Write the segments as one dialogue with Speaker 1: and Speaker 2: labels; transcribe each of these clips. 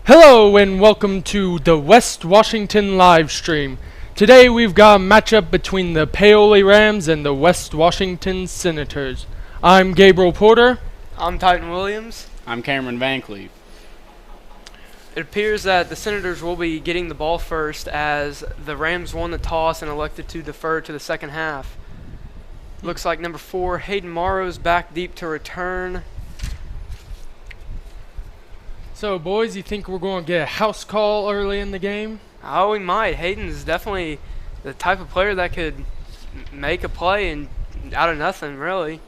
Speaker 1: Hello and welcome to the West Washington live stream. Today we've got a matchup between the Paoli Rams and the West Washington Senators. I'm Gabriel Porter.
Speaker 2: I'm Titan Williams.
Speaker 3: I'm Cameron Van Cleve.
Speaker 2: It appears that the Senators will be getting the ball first as the Rams won the toss and elected to defer to the second half. Looks like number 4, Hayden Morrow's back deep to return.
Speaker 1: So boys, you think we're going to get a house call early in the game?
Speaker 2: Oh, we might. Hayden's definitely the type of player that could make a play and out of nothing, really.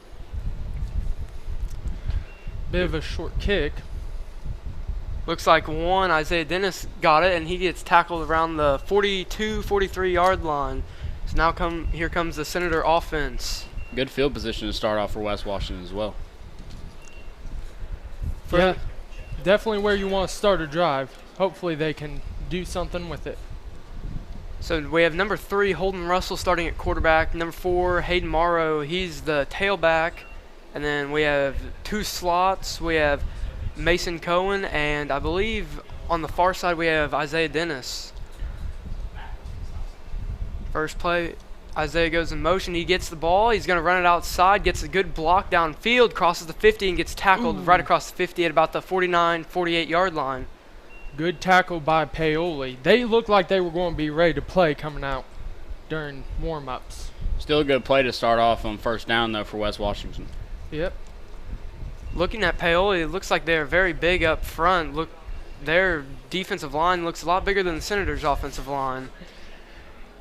Speaker 1: Bit of a short kick.
Speaker 2: Looks like Isaiah Dennis got it, and he gets tackled around the 42, 43-yard line. So now here comes the Senator offense.
Speaker 3: Good field position to start off for West Washington as well.
Speaker 1: Yeah, definitely where you want to start a drive. Hopefully they can do something with it.
Speaker 2: So we have number 3, Holden Russell, starting at quarterback. Number 4, Hayden Morrow, he's the tailback. And then we have 2 slots. We have Mason Cohen, and I believe on the far side we have Isaiah Dennis. First play, Isaiah goes in motion. He gets the ball. He's going to run it outside, gets a good block downfield, crosses the 50, and gets tackled right across the 50 at about the 49, 48-yard line.
Speaker 1: Good tackle by Paoli. They looked like they were going to be ready to play coming out during warm-ups.
Speaker 3: Still a good play to start off on first down, though, for West Washington.
Speaker 1: Yep.
Speaker 2: Looking at Paoli, it looks like they're very big up front. Look, their defensive line looks a lot bigger than the Senators' offensive line.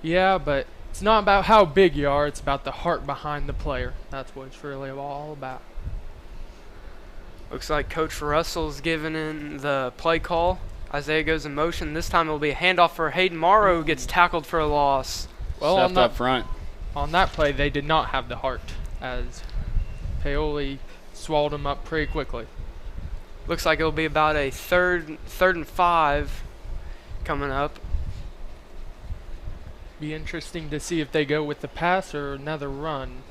Speaker 1: Yeah, but it's not about how big you are. It's about the heart behind the player. That's what it's really all about.
Speaker 2: Looks like Coach Russell's giving in the play call. Isaiah goes in motion. This time it'll be a handoff for Hayden Morrow, who gets tackled for a loss.
Speaker 1: Well,
Speaker 3: Stuffed up front.
Speaker 1: On that play, they did not have the heart, as Paoli swallowed him up pretty quickly.
Speaker 2: Looks like it'll be about a third and 5 coming up.
Speaker 1: Be interesting to see if they go with the pass or another run.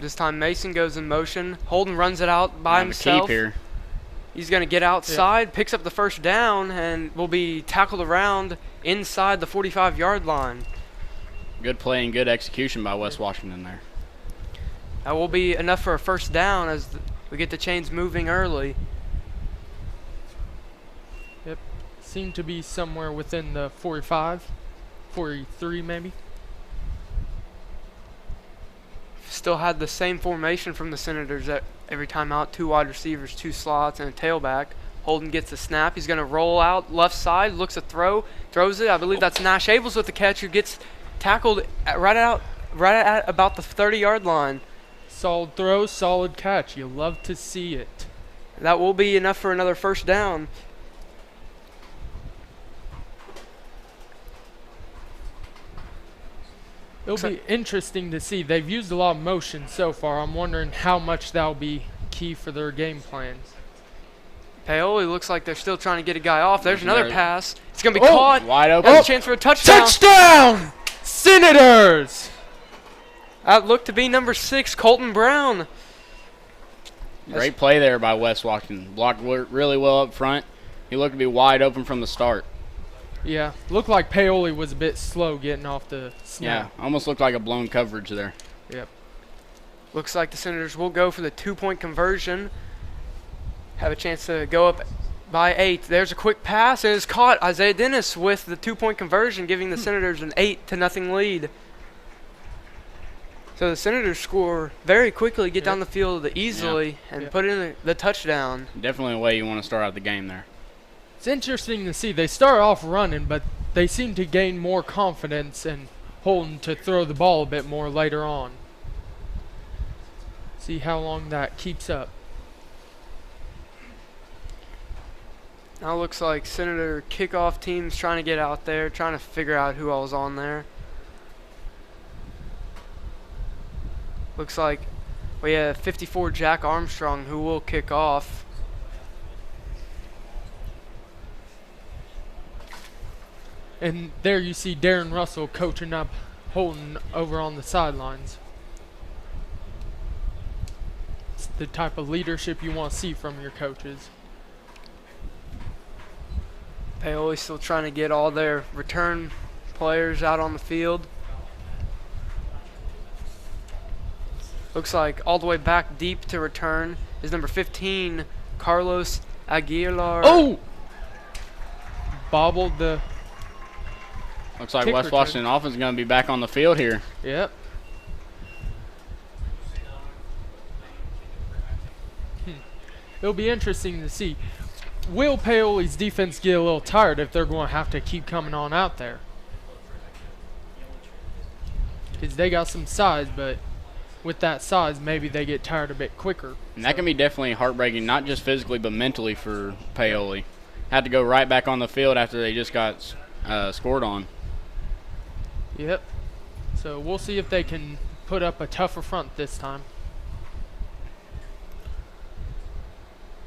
Speaker 2: This time Mason goes in motion. Holden runs it out by himself.
Speaker 3: Keep here.
Speaker 2: He's going to get outside, picks up the first down, and will be tackled around inside the 45-yard line.
Speaker 3: Good play and good execution by West Washington there.
Speaker 2: That will be enough for a first down as we get the chains moving early.
Speaker 1: Yep. Seem to be somewhere within the 45, 43 maybe.
Speaker 2: Still had the same formation from the Senators at every time out. 2 wide receivers, 2 slots, and a tailback. Holden gets the snap. He's going to roll out left side, looks a throw, throws it. I believe that's Nash Abels with the catch, who gets tackled right at about the 30-yard line.
Speaker 1: Solid throw, solid catch. You love to see it.
Speaker 2: That will be enough for another first down.
Speaker 1: It'll be interesting to see. They've used a lot of motion so far. I'm wondering how much that'll be key for their game plans.
Speaker 2: Paoli looks like they're still trying to get a guy off. There's another pass. It's going to be caught.
Speaker 3: Wide open.
Speaker 2: There's a chance for a touchdown.
Speaker 1: Touchdown! Senators!
Speaker 2: That looked to be number 6, Colton Brown.
Speaker 3: Great play there by West Washington. Blocked really well up front. He looked to be wide open from the start.
Speaker 1: Yeah, looked like Paoli was a bit slow getting off the snap.
Speaker 3: Yeah, almost looked like a blown coverage there.
Speaker 1: Yep.
Speaker 2: Looks like the Senators will go for the 2-point conversion. Have a chance to go up by 8. There's a quick pass, and it's caught. Isaiah Dennis with the 2-point conversion, giving the Senators an 8-0 lead. So the Senators score very quickly, get down the field easily, and put in the touchdown.
Speaker 3: Definitely a way you want to start out the game there.
Speaker 1: It's interesting to see. They start off running, but they seem to gain more confidence and Holden to throw the ball a bit more later on. See how long that keeps up.
Speaker 2: Now looks like Senator kickoff team's trying to get out there, trying to figure out who all's on there. Looks like we have 54 Jack Armstrong, who will kick off.
Speaker 1: And there you see Darren Russell coaching up Holden over on the sidelines. the type of leadership you want to see from your coaches.
Speaker 2: Paoli still trying to get all their return players out on the field. Looks like all the way back deep to return is number 15, Carlos Aguilar.
Speaker 1: Oh! Bobbled the...
Speaker 3: Looks like
Speaker 1: kick
Speaker 3: West
Speaker 1: return.
Speaker 3: Washington offense is going to be back on the field here.
Speaker 1: Yep. It'll be interesting to see. Will Paoli's defense get a little tired if they're going to have to keep coming on out there? Because they got some size, but with that size, maybe they get tired a bit quicker.
Speaker 3: And that can be definitely heartbreaking, not just physically but mentally for Paoli. Had to go right back on the field after they just got scored on.
Speaker 1: Yep. So we'll see if they can put up a tougher front this time.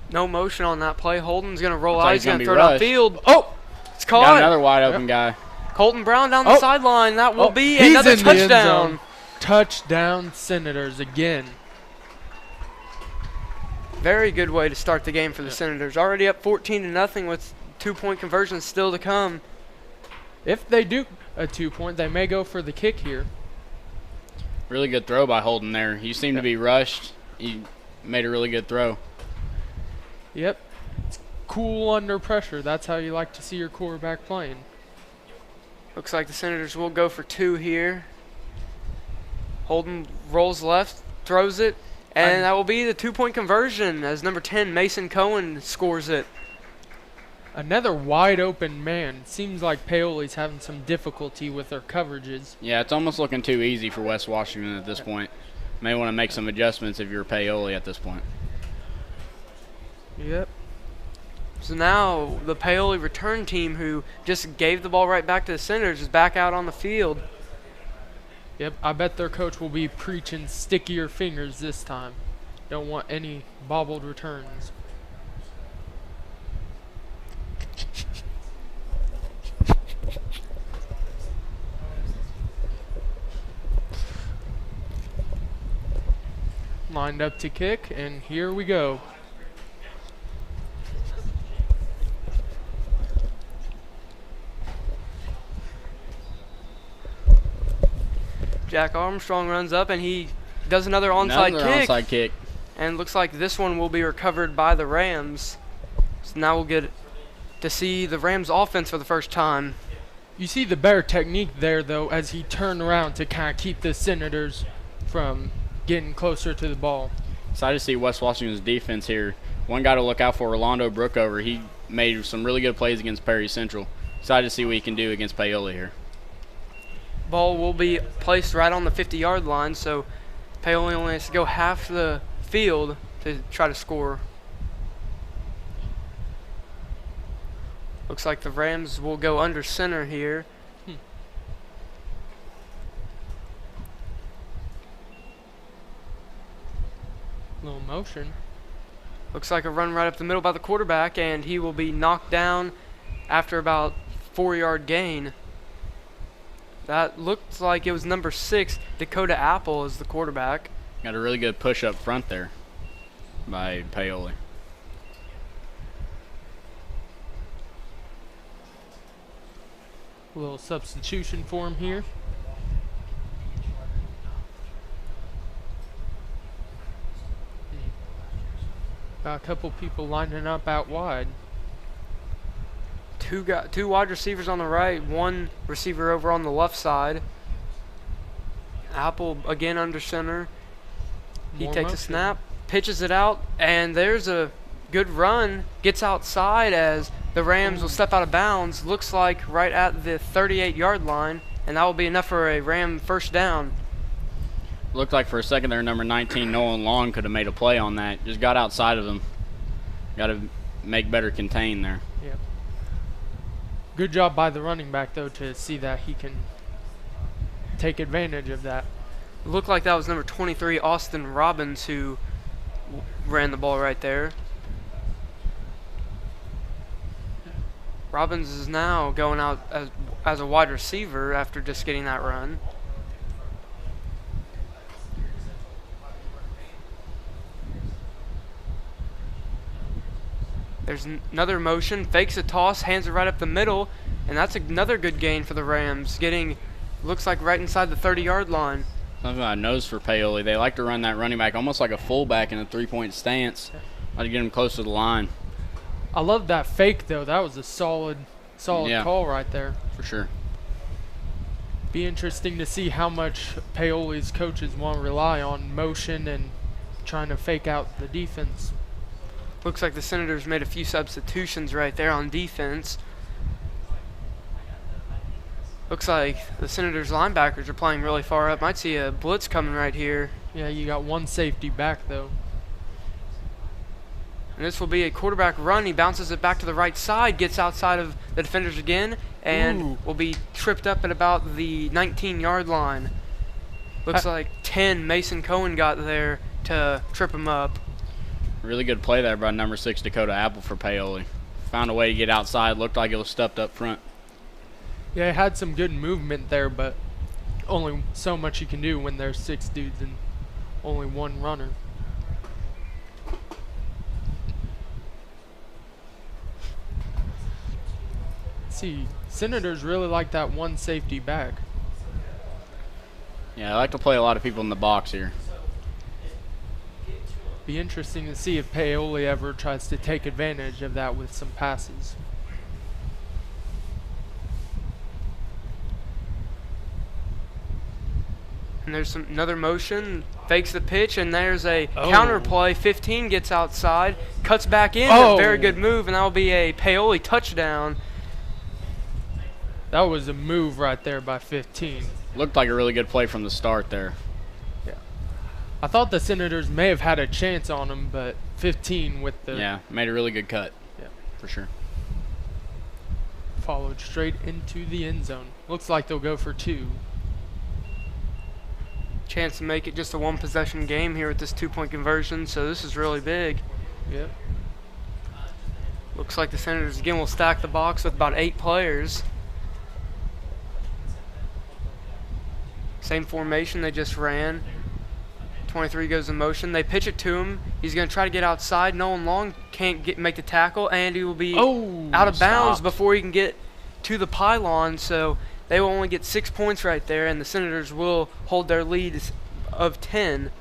Speaker 2: No motion on that play. Holden's going to roll
Speaker 3: Looks
Speaker 2: out.
Speaker 3: like
Speaker 2: He's
Speaker 3: he's
Speaker 2: going
Speaker 3: gonna
Speaker 2: to
Speaker 3: be
Speaker 2: throw it
Speaker 3: rushed.
Speaker 2: downfield. Oh! It's caught.
Speaker 3: Got another wide open guy.
Speaker 2: Colton Brown down the
Speaker 1: Oh.
Speaker 2: sideline. That will be
Speaker 1: he's
Speaker 2: another
Speaker 1: in the end
Speaker 2: touchdown.
Speaker 1: zone. Touchdown, Senators again.
Speaker 2: Very good way to start the game for the Senators. Already up 14-0 with 2-point conversions still to come.
Speaker 1: If they do a 2-point, they may go for the kick here.
Speaker 3: Really good throw by Holden there. He seemed to be rushed. He made a really good throw.
Speaker 1: Yep. It's cool under pressure. That's how you like to see your quarterback playing.
Speaker 2: Looks like the Senators will go for 2 here. Holden rolls left, throws it, and that will be the 2-point conversion as number 10, Mason Cohen, scores it.
Speaker 1: Another wide open man. Seems like Paoli's having some difficulty with their coverages.
Speaker 3: Yeah, it's almost looking too easy for West Washington at this point. May want to make some adjustments if you're Paoli at this point.
Speaker 1: Yep.
Speaker 2: So now the Paoli return team, who just gave the ball right back to the Senators, is back out on the field.
Speaker 1: Yep, I bet their coach will be preaching stickier fingers this time. Don't want any bobbled returns. Lined up to kick, and here we go.
Speaker 2: Jack Armstrong runs up, and he does another onside kick.
Speaker 3: Onside kick.
Speaker 2: And looks like this one will be recovered by the Rams. So now we'll get to see the Rams offense for the first time.
Speaker 1: You see the better technique there, though, as he turned around to kind of keep the Senators from getting closer to the ball.
Speaker 3: Excited to see West Washington's defense here. One guy to look out for, Orlando Brookover. He made some really good plays against Perry Central. Excited to see what he can do against Paoli here.
Speaker 2: Ball will be placed right on the 50-yard line, so Paoli only has to go half the field to try to score. Looks like the Rams will go under center here.
Speaker 1: Little motion.
Speaker 2: Looks like a run right up the middle by the quarterback, and he will be knocked down after about 4-yard gain. That looked like it was number 6, Dakota Apple, as the quarterback.
Speaker 3: Got a really good push up front there by Paoli.
Speaker 1: A little substitution for him here. Got a couple people lining up out wide.
Speaker 2: Two wide receivers on the right, one receiver over on the left side. Apple again under center. He
Speaker 1: More
Speaker 2: takes a
Speaker 1: motion.
Speaker 2: snap, pitches it out, and there's a good run. Gets outside as the Rams will step out of bounds. Looks like right at the 38-yard line, and that will be enough for a Ram first down.
Speaker 3: Looked like for a second there, number 19, Nolan Long, could have made a play on that. Just got outside of him. Got to make better contain there.
Speaker 1: Yep. Good job by the running back, though, to see that he can take advantage of that.
Speaker 2: It looked like that was number 23, Austin Robbins, who ran the ball right there. Robbins is now going out as a wide receiver after just getting that run. There's another motion, fakes a toss, hands it right up the middle, and that's another good gain for the Rams, getting, looks like right inside the 30-yard line.
Speaker 3: Something I noticed for Paoli, they like to run that running back almost like a fullback in a three-point stance. Like to get him close to the line.
Speaker 1: I love that fake, though. That was a solid
Speaker 3: Yeah.
Speaker 1: call right there.
Speaker 3: For sure.
Speaker 1: Be interesting to see how much Paoli's coaches want to rely on motion and trying to fake out the defense.
Speaker 2: Looks like the Senators made a few substitutions right there on defense. Looks like the Senators linebackers are playing really far up. Might see a blitz coming right here.
Speaker 1: Yeah, you got one safety back, though.
Speaker 2: And this will be a quarterback run. He bounces it back to the right side, gets outside of the defenders again, and will be tripped up at about the 19-yard line. Looks like 10 Mason Cohen got there to trip him up.
Speaker 3: Really good play there by number 6 Dakota Apple for Paoli. Found a way to get outside. Looked like it was stepped up front.
Speaker 1: Yeah, it had some good movement there, but only so much you can do when there's 6 dudes and only one runner. See, Senators really like that one safety back.
Speaker 3: Yeah, I like to play a lot of people in the box here.
Speaker 1: Be interesting to see if Paoli ever tries to take advantage of that with some passes.
Speaker 2: And there's another motion, fakes the pitch, and there's a counter play. 15 gets outside, cuts back in, a very good move, and that'll be a Paoli touchdown.
Speaker 1: That was a move right there by 15.
Speaker 3: Looked like a really good play from the start there.
Speaker 1: Yeah. I thought the Senators may have had a chance on him, but 15 with the...
Speaker 3: Yeah, made a really good cut.
Speaker 1: Yeah.
Speaker 3: For sure.
Speaker 1: Followed straight into the end zone. Looks like they'll go for 2.
Speaker 2: Chance to make it just a one-possession game here with this 2-point conversion, so this is really big.
Speaker 1: Yep.
Speaker 2: Looks like the Senators again will stack the box with about 8 players. Same formation they just ran. 23 goes in motion. They pitch it to him. He's going to try to get outside. Nolan Long can't make the tackle, and he will be out of bounds before he can get to the pylon. So they will only get 6 points right there, and the Senators will hold their lead of 10.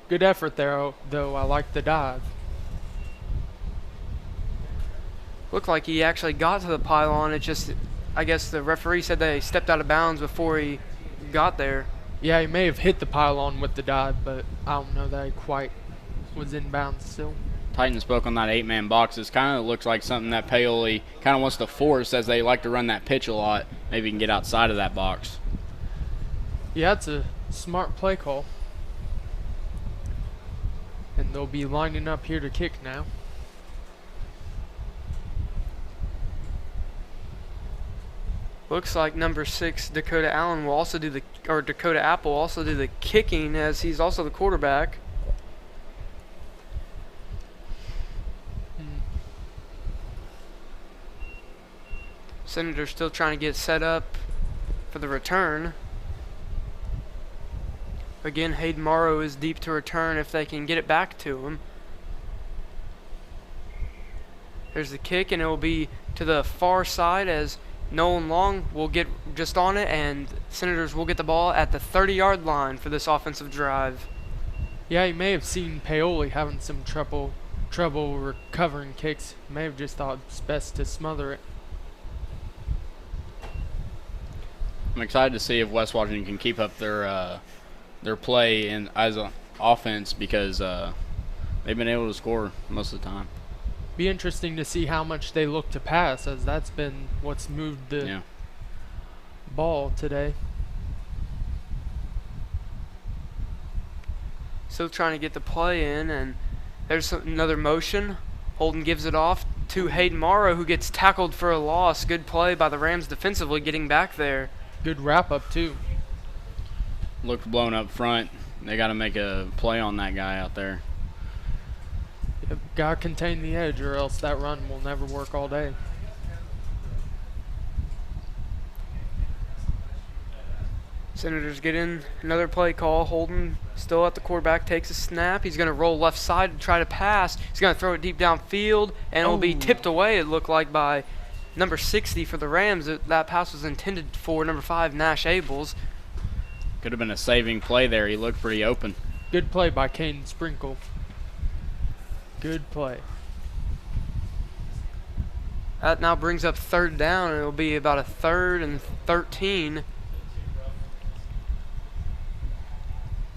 Speaker 1: Good effort there, though. I like the dive.
Speaker 2: Looked like he actually got to the pylon. It just, I guess the referee said they stepped out of bounds before he got there.
Speaker 1: Yeah, he may have hit the pylon with the dive, but I don't know that he quite was in bounds still.
Speaker 3: Titan spoke on that 8-man box. It kind of looks like something that Paoli kind of wants to force, as they like to run that pitch a lot. Maybe he can get outside of that box.
Speaker 1: Yeah, it's a smart play call. And they'll be lining up here to kick now.
Speaker 2: Looks like number 6 Dakota Allen will also do Dakota Apple will also do the kicking, as he's also the quarterback. Senators still trying to get set up for the return. Again, Hayden Morrow is deep to return if they can get it back to him. There's the kick, and it will be to the far side as Nolan Long will get just on it, and Senators will get the ball at the 30-yard line for this offensive drive.
Speaker 1: Yeah, he may have seen Paoli having some trouble recovering kicks. May have just thought it's best to smother it.
Speaker 3: I'm excited to see if West Washington can keep up their play as an offense, because they've been able to score most of the time.
Speaker 1: Be interesting to see how much they look to pass, as that's been what's moved the ball today.
Speaker 2: Still trying to get the play in, and there's another motion. Holden gives it off to Hayden Morrow, who gets tackled for a loss. Good play by the Rams defensively, getting back there.
Speaker 1: Good wrap up too.
Speaker 3: Looked blown up front. They got to make a play on that guy out there.
Speaker 1: Yep, gotta contain the edge, or else that run will never work all day.
Speaker 2: Senators get in another play call. Holden still at the quarterback, takes a snap. He's going to roll left side to try to pass. He's going to throw it deep downfield, and it will be tipped away, it looked like, by number 60 for the Rams. That pass was intended for number 5, Nash Abels.
Speaker 3: Could have been a saving play there. He looked pretty open.
Speaker 1: Good play by Kane Sprinkle. Good play.
Speaker 2: That now brings up 3rd down, and it will be about a 3rd and 13.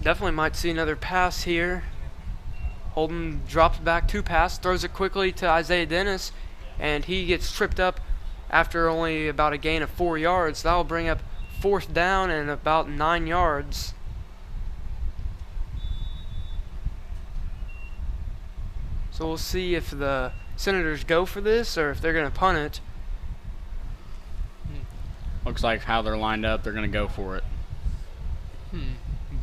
Speaker 2: Definitely might see another pass here. Holden drops back to pass, throws it quickly to Isaiah Dennis, and he gets tripped up after only about a gain of 4 yards. That will bring up 4th down and about 9 yards. So we'll see if the Senators go for this or if they're going to punt it.
Speaker 3: Looks like how they're lined up, they're going to go for it.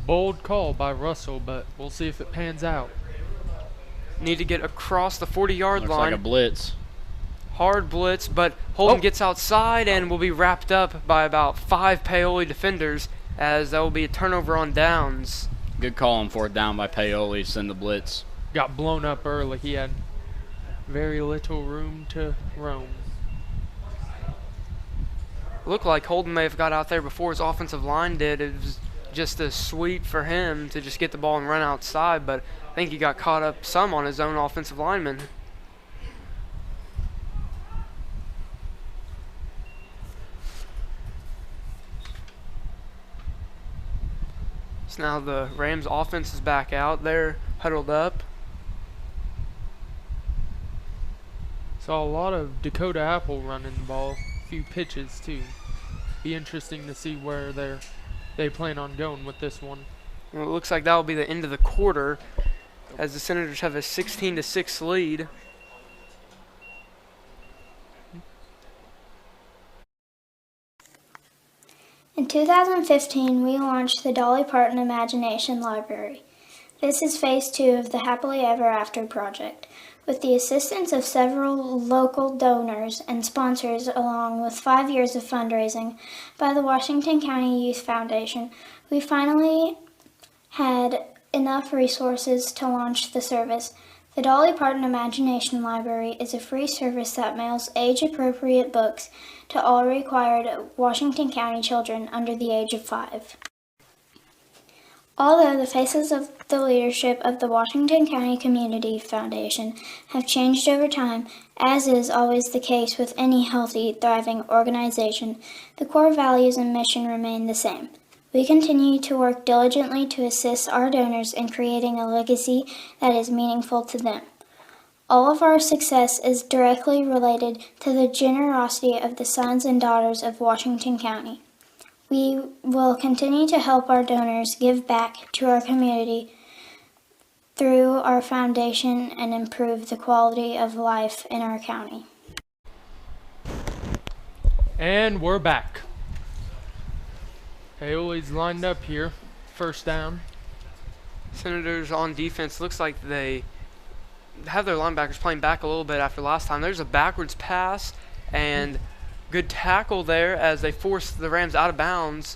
Speaker 1: Bold call by Russell, but we'll see if it pans out.
Speaker 2: Need to get across the 40-yard line.
Speaker 3: Looks like a blitz.
Speaker 2: Hard blitz, but Holden gets outside and will be wrapped up by about 5 Paoli defenders, as that will be a turnover on downs.
Speaker 3: Good call on 4th down by Paoli, send the blitz.
Speaker 1: Got blown up early. He had very little room to roam.
Speaker 2: Looked like Holden may have got out there before his offensive line did. It was just a sweep for him to just get the ball and run outside, but I think he got caught up some on his own offensive lineman. So now the Rams offense is back out there, huddled up.
Speaker 1: Saw a lot of Dakota Apple running the ball. A few pitches too. Be interesting to see where they plan on going with this one.
Speaker 2: Well, it looks like that will be the end of the quarter, as the Senators have a 16-6 lead.
Speaker 4: In 2015, we launched the Dolly Parton Imagination Library. This is phase 2 of the Happily Ever After project. With the assistance of several local donors and sponsors, along with 5 years of fundraising by the Washington County Youth Foundation, we finally had enough resources to launch the service. The Dolly Parton Imagination Library is a free service that mails age-appropriate books to all required Washington County children under the age of 5. Although the faces of the leadership of the Washington County Community Foundation have changed over time, as is always the case with any healthy, thriving organization, the core values and mission remain the same. We continue to work diligently to assist our donors in creating a legacy that is meaningful to them. All of our success is directly related to the generosity of the sons and daughters of Washington County. We will continue to help our donors give back to our community through our foundation and improve the quality of life in our county.
Speaker 1: And we're back. Paoli's lined up here. 1st down.
Speaker 2: Senators on defense, looks like they have their linebackers playing back a little bit after last time. There's a backwards pass and good tackle there as they force the Rams out of bounds.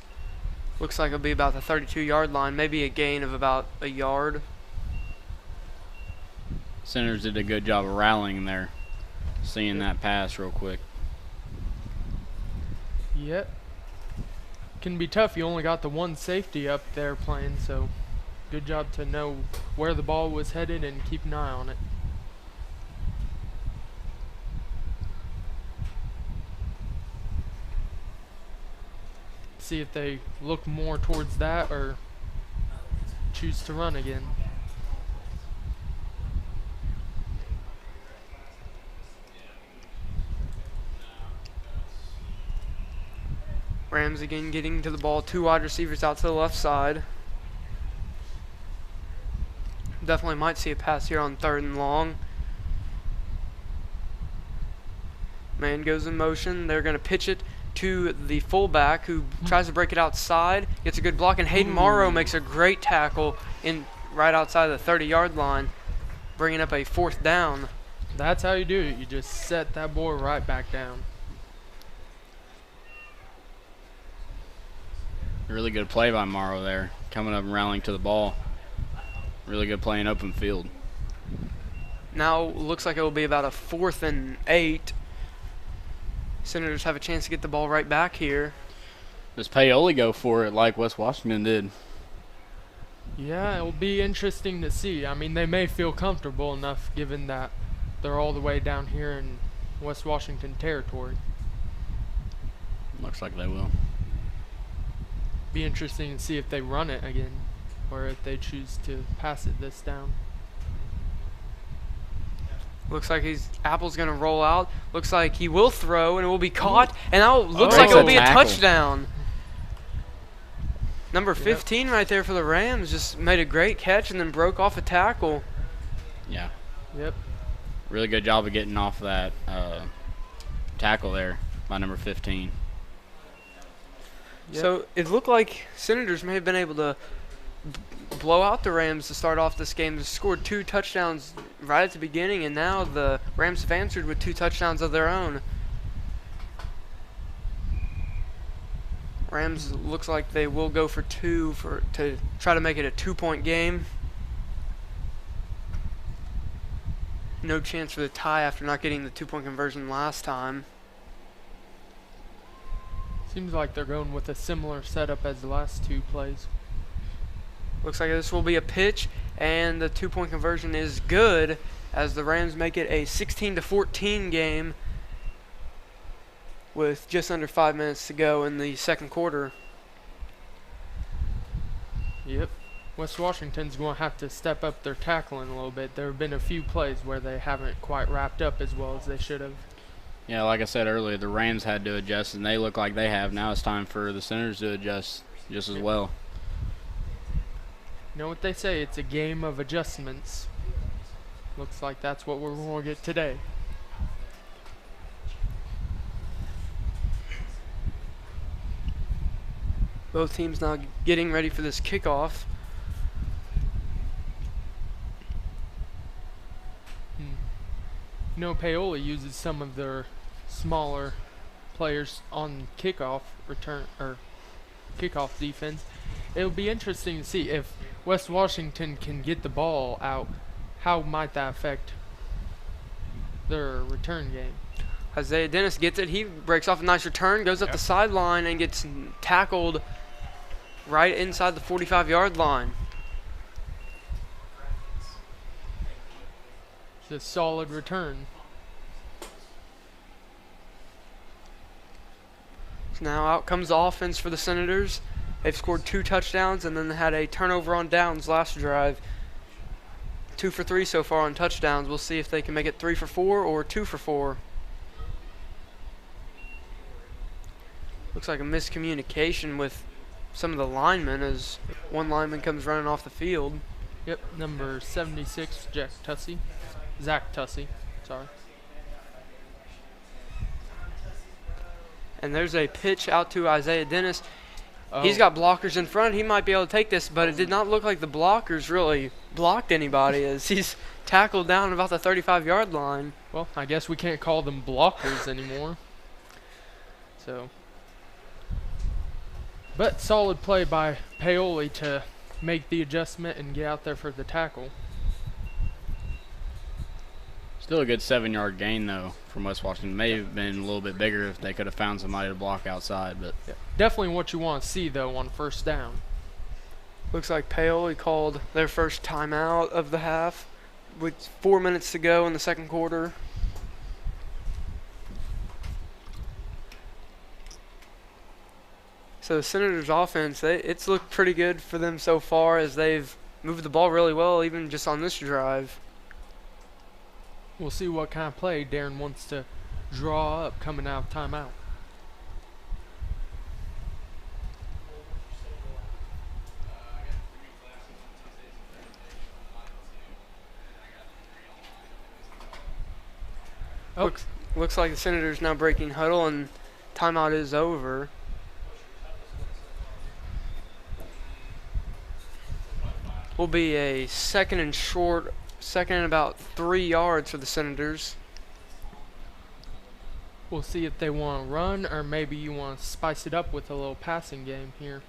Speaker 2: Looks like it'll be about the 32-yard line, maybe a gain of about a yard.
Speaker 3: Senators did a good job of rallying there, seeing that pass real quick.
Speaker 1: Yep. Can be tough. You only got the one safety up there playing, so good job to know where the ball was headed and keep an eye on it. See if they look more towards that or choose to run again.
Speaker 2: Rams again getting to the ball. 2 wide receivers out to the left side. Definitely might see a pass here on 3rd and long. Man goes in motion. They're going to pitch it to the fullback who tries to break it outside. Gets a good block, and Hayden Morrow makes a great tackle in right outside the 30-yard line, bringing up a 4th down.
Speaker 1: That's how you do it. You just set that boy right back down.
Speaker 3: Really good play by Morrow there, coming up and rallying to the ball. Really good play in open field.
Speaker 2: Now looks like it will be about a 4th and 8. Senators have a chance to get the ball right back here.
Speaker 3: Does Paoli go for it like West Washington did?
Speaker 1: Yeah, it'll be interesting to see. I mean, they may feel comfortable enough given that they're all the way down here in West Washington territory.
Speaker 3: Looks like they will.
Speaker 1: Be interesting to see if they run it again or if they choose to pass it this down.
Speaker 2: Looks like Apple's going to roll out. Looks like he will throw and it will be caught. And now looks like it will be a
Speaker 3: Tackle.
Speaker 2: touchdown. Number 15 right there for the Rams just made a great catch and then broke off a tackle.
Speaker 3: Yeah.
Speaker 1: Yep.
Speaker 3: Really good job of getting off that tackle there by number 15.
Speaker 1: Yep.
Speaker 2: So it looked like Senators may have been able to blow out the Rams to start off this game. They scored 2 touchdowns right at the beginning, and now the Rams have answered with 2 touchdowns of their own. Rams looks like they will go for 2 to try to make it a 2-point game. No chance for the tie after not getting the 2-point conversion last time.
Speaker 1: Seems like they're going with a similar setup as the last 2 plays.
Speaker 2: Looks like this will be a pitch, and the 2-point conversion is good as the Rams make it a 16-14 game with just under 5 minutes to go in the second quarter.
Speaker 1: Yep. West Washington's going to have to step up their tackling a little bit. There have been a few plays where they haven't quite wrapped up as well as they should have.
Speaker 3: Yeah, like I said earlier, the Rams had to adjust, and they look like they have. Now it's time for the Senators to adjust just as well.
Speaker 1: You know what they say, it's a game of adjustments. Looks like that's what we're going to get today.
Speaker 2: Both teams now getting ready for this kickoff.
Speaker 1: You know, Paoli uses some of their smaller players on kickoff return or kickoff defense. It'll be interesting to see if West Washington can get the ball out. How might that affect their return game?
Speaker 2: Isaiah Dennis gets it. He breaks off a nice return, goes up the sideline, and gets tackled right inside the 45-yard line.
Speaker 1: It's a solid return.
Speaker 2: So now out comes the offense for the Senators. They've scored 2 touchdowns and then they had a turnover on downs last drive. 2 for 3 so far on touchdowns. We'll see if they can make it 3 for 4 or 2 for 4. Looks like a miscommunication with some of the linemen as one lineman comes running off the field.
Speaker 1: Yep, number 76, Zach Tussey, sorry.
Speaker 2: And there's a pitch out to Isaiah Dennis.
Speaker 1: Oh.
Speaker 2: He's got blockers in front. He might be able to take this, but it did not look like the blockers really blocked anybody as he's tackled down about the 35-yard line.
Speaker 1: Well, I guess we can't call them blockers anymore. So, but solid play by Paoli to make the adjustment and get out there for the tackle.
Speaker 3: Still a good 7-yard gain, though, from West Washington. May have been a little bit bigger if they could have found somebody to block outside. But
Speaker 1: Yeah. Definitely what you want to see, though, on first down.
Speaker 2: Looks like Paoli called their first timeout of the half with 4 minutes to go in the second quarter. So the Senators' offense, it's looked pretty good for them so far as they've moved the ball really well, even just on this drive.
Speaker 1: We'll see what kind of play Darren wants to draw up coming out of timeout. Oh.
Speaker 2: Looks like the Senators now breaking huddle and timeout is over. Will be a second and short, second and about 3 yards for the Senators.
Speaker 1: We'll see if they want to run or maybe you want to spice it up with a little passing game here.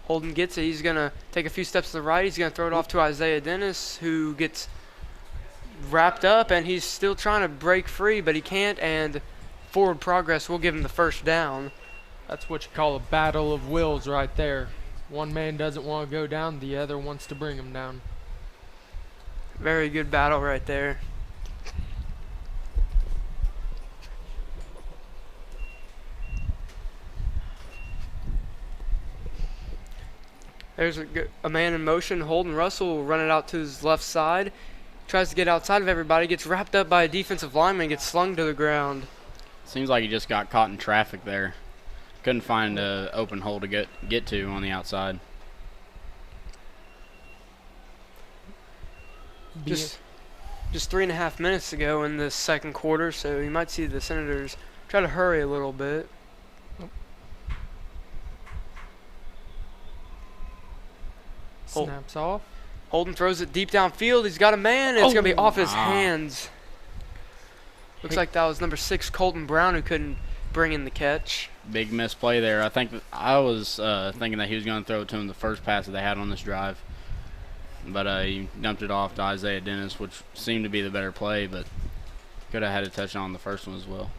Speaker 2: Holden gets it. He's going to take a few steps to the right. He's going to throw it off to Isaiah Dennis, who gets wrapped up, and he's still trying to break free, but he can't, and forward progress will give him the first down.
Speaker 1: That's what you call a battle of wills right there. One man doesn't want to go down, the other wants to bring him down.
Speaker 2: Very good battle right there. There's a man in motion. Holden Russell will run it out to his left side. Tries to get outside of everybody. Gets wrapped up by a defensive lineman. Gets slung to the ground.
Speaker 3: Seems like he just got caught in traffic there. Couldn't find an open hole to get to on the outside.
Speaker 2: Just 3.5 minutes to go in the second quarter, so you might see the Senators try to hurry a little bit.
Speaker 1: Snaps off.
Speaker 2: Holden throws it deep downfield. He's got a man. And it's going to be off his hands. Looks like that was number 6, Colton Brown, who couldn't bring in the catch.
Speaker 3: Big misplay there. I think I was thinking that he was going to throw it to him the first pass that they had on this drive. But he dumped it off to Isaiah Dennis, which seemed to be the better play, but could have had a touchdown on the first one as well.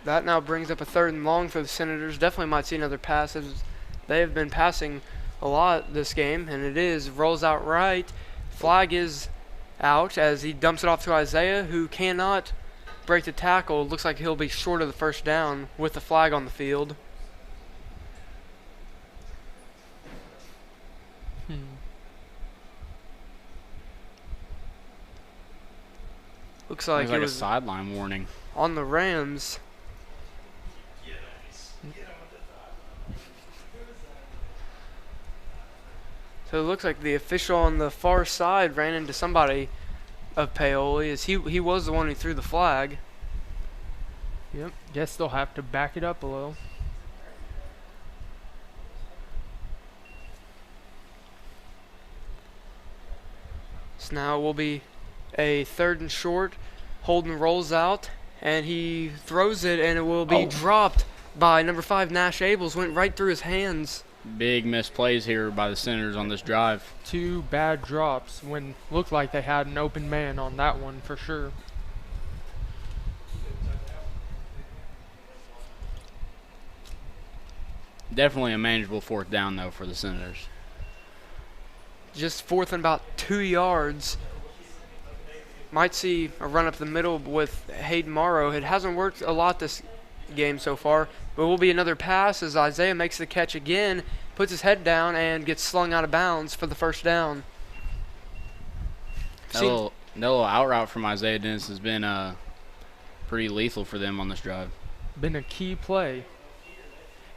Speaker 2: That now brings up a 3rd and long for the Senators. Definitely might see another pass, as they have been passing a lot this game, and it is. Rolls out right. Flag is out as he dumps it off to Isaiah, who cannot break the tackle. Looks like he'll be short of the first down with the flag on the field. Looks like it
Speaker 3: a
Speaker 2: was
Speaker 3: sideline warning
Speaker 2: on the Rams. So it looks like the official on the far side ran into somebody of Paoli, as he was the one who threw the flag.
Speaker 1: Yep, guess they'll have to back it up a little.
Speaker 2: So now it will be a 3rd and short. Holden rolls out, and he throws it, and it will be dropped by number 5, Nash Abels. Went right through his hands.
Speaker 3: Big misplays here by the Senators on this drive.
Speaker 1: 2 bad drops when looked like they had an open man on that one for sure.
Speaker 3: Definitely a manageable 4th down, though, for the Senators.
Speaker 2: Just 4th and about 2 yards. Might see a run up the middle with Hayden Morrow. It hasn't worked a lot this game so far, but will be another pass as Isaiah makes the catch again, puts his head down, and gets slung out of bounds for the first down.
Speaker 3: That little out route from Isaiah Dennis has been pretty lethal for them on this drive.
Speaker 1: Been a key play.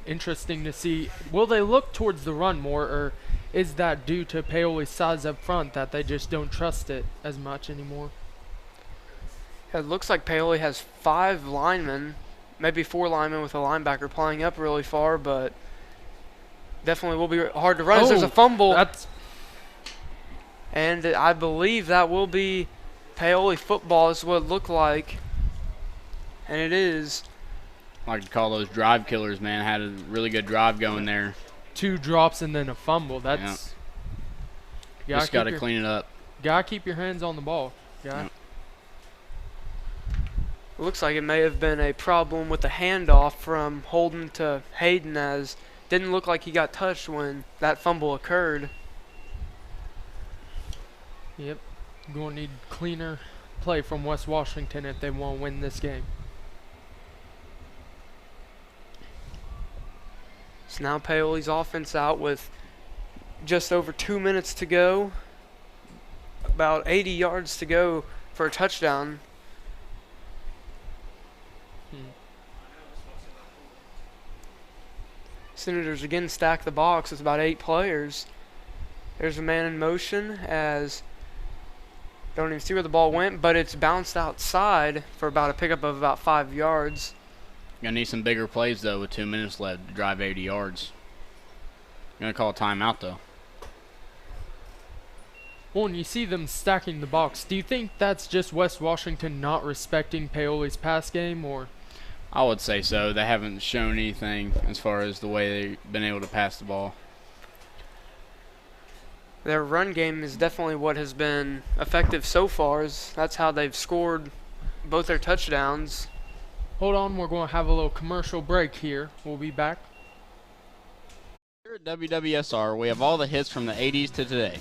Speaker 1: Interesting to see. Will they look towards the run more, or is that due to Paoli's size up front that they just don't trust it as much anymore?
Speaker 2: It looks like Paoli has 5 linemen, maybe 4 linemen with a linebacker playing up really far, but definitely will be hard to run as there's a fumble. And I believe that will be Paoli football is what it looked like. And it is.
Speaker 3: I like to call those drive killers, man. Had a really good drive going there.
Speaker 1: 2 drops and then a fumble. That's
Speaker 3: just got to clean it up.
Speaker 1: Gotta keep your hands on the ball.
Speaker 3: Yep.
Speaker 2: It looks like it may have been a problem with the handoff from Holden to Hayden, as didn't look like he got touched when that fumble occurred.
Speaker 1: Yep. Going to need cleaner play from West Washington if they want to win this game.
Speaker 2: So now Paoli's offense out with just over 2 minutes to go. About 80 yards to go for a touchdown. Senators again stack the box with about 8 players. There's a man in motion, as don't even see where the ball went, but it's bounced outside for about a pickup of about 5 yards.
Speaker 3: Gonna need some bigger plays though with 2 minutes left to drive 80 yards. Gonna call a timeout though.
Speaker 1: Well, and you see them stacking the box. Do you think that's just West Washington not respecting Paoli's pass game, or?
Speaker 3: I would say so. They haven't shown anything as far as the way they've been able to pass the ball.
Speaker 2: Their run game is definitely what has been effective so far. That's how they've scored both their touchdowns.
Speaker 1: Hold on, we're going to have a little commercial break here. We'll be back.
Speaker 3: Here at WWSR, we have all the hits from the 80s to today,